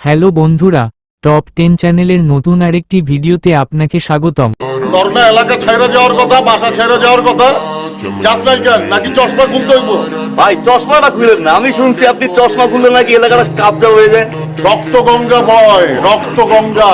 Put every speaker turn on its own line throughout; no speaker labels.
Hello বন্ধুরা, top 10 চ্যানেলের নতুন আরেকটি ভিডিওতে আপনাকে স্বাগতম।
তোর না এলাকা ছেড়ে যাওয়ার কথা, বাসা ছেড়ে যাওয়ার কথা, যাস নাই কেন? নাকি চশমা খুলতে হইব?
ভাই চশমাটা খুলেন না, আমি শুনছি আপনি চশমা খুললে নাকি এলাকাটা কাবজা হয়ে যায়।
রক্ত গঙ্গা বয়, রক্ত গঙ্গা।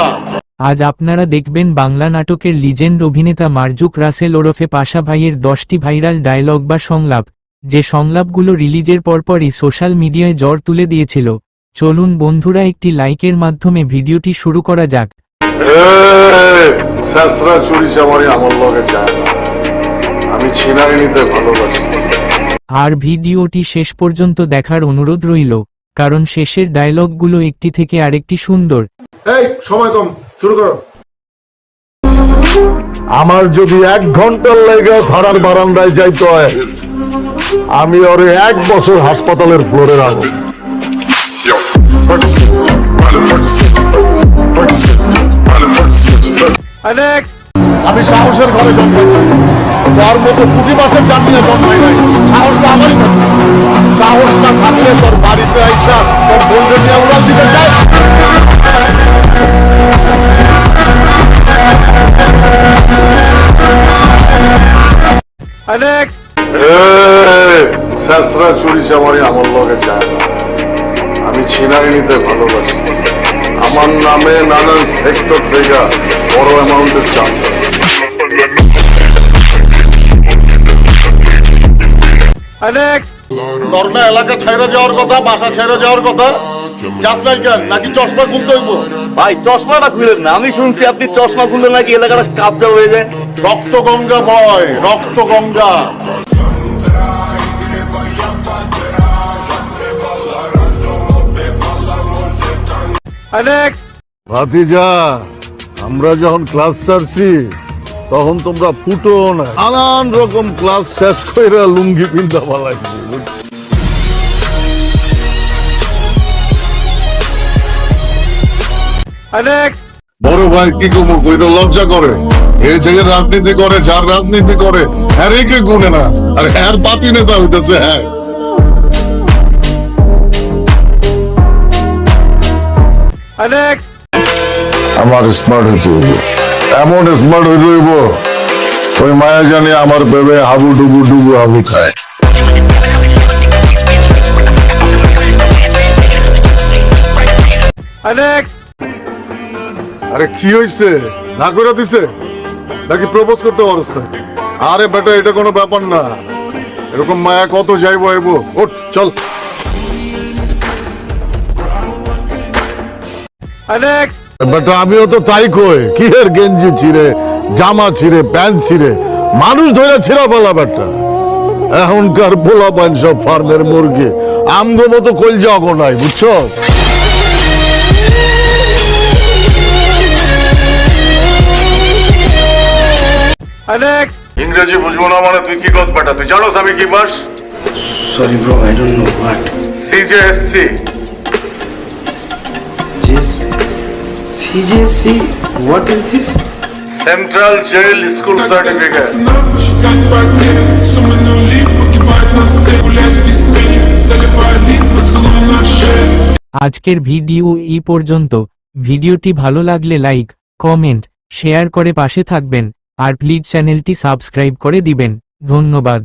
আজ আপনারা দেখবেন বাংলা নাটকের লিজেন্ড অভিনেতা মারজুক রাসেল ওরফে পাশা ভাইয়ের 10টি ভাইরাল ডায়লগ বা সংলাপ, যে সংলাপগুলো রিলিজের পরপরই সোশ্যাল মিডিয়ায় জ্বর তুলে দিয়েছিল। চলুন বন্ধুরা, একটি লাইকের মাধ্যমে ভিডিওটি শুরু করা যাক।
শেষরা চুরি চামারি আমার লগে যায় না, আমি ছিনাই নিতে ভালোবাসি।
আর ভিডিওটি শেষ পর্যন্ত দেখার অনুরোধ রইল, কারণ শেষের ডায়লগগুলো একটি থেকে আরেকটি সুন্দর।
এই সময় কম, শুরু করো।
আমার যদি 1 ঘন্টার লেগে ধরার বারান্দায় যাইতে হয়, আমি ওরে 1 বছর হাসপাতালের ফ্লোরে রাখবো।
আমি সাহসের ঘরে জন্মাইছি, তোর মতো পুঁটি মাছের জানিয়ে জন্মাই নাই। সাহস তো আমারই থাকে। সাহস না থাকলে তোর বাড়িতে আইসা তোর বন্ধু নিয়ে উড়াল দিতে চাই। শেষরা চুরি চামারি আমার লগে যায় না, আমি ছিনাই নিতে ভালোবাসি। আমার নামে নানান সেক্টর থেকে বড় অ্যামাউন্টের চাপ। তোর না এলাকা ছেড়ে যাওয়ার কথা, বাসা ছেড়ে যাওয়ার কথা, যাস নাই কেন? নাকি চশমা খুলতে হইব?
ভাই চশমাটা খুলেন না, আমি শুনছি আপনি চশমা খুললে নাকি এলাকাটা কাবজা হয়ে যায়।
রক্ত গঙ্গা বয়, রক্ত গঙ্গা।
ভাতিজা, আমরা যখন ক্লাস ছাড়ছি তখন তোমরা ফুটো না, নানান রকম ক্লাস শেষ করে লুঙ্গি পিন্ধা পালাইছি।
বড় ভাই কি কমু, কই তো লজ্জা করে। এই জায়গায় রাজনীতি করে, যার রাজনীতি করে হ্যাঁ কে গুনে না, আর হ্যার পাতি নেতা হইতেছে। হ্যাঁ
আমার স্মার্ট হইতে হইব, এমন স্মার্ট হইতে হইব ওই মায়া জানি আমার ভেবে হাবু ডুবু ডুবু হাবু খায়।
আরে কি হইছে? না করে দিছে নাকি প্রপোজ করতে পারছ না? আরে বেটা, এটা কোনো ব্যাপার না। এরকম মায়া কত যাইবো আইবো। ওঠ চল।
বেটা আমিও তো তাই কই, কি এর গেঞ্জি ছিঁড়ে, জামা ছিঁড়ে, প্যান্ট ছিঁড়ে, মানুষ ধরে ছিঁড়া ফেলা বেটা। এখনকার পোলা পান সব ফার্মের মুরগি, আমগো মতো কলজা অগো নাই, বুঝছো?
ইংরেজি বুঝবো না মানে তুই কি কস বেটা? তুই জানোস আমি কি পাস?
Sorry bro, I don't know what.
CJSC.
CJC? What is this?
Central jail school certificate.
আজকের ভিডিও এই পর্যন্ত। ভিডিওটি ভালো লাগলে লাইক, কমেন্ট, শেয়ার করে পাশে থাকবেন, আর প্লিজ চ্যানেলটি সাবস্ক্রাইব করে দিবেন। ধন্যবাদ।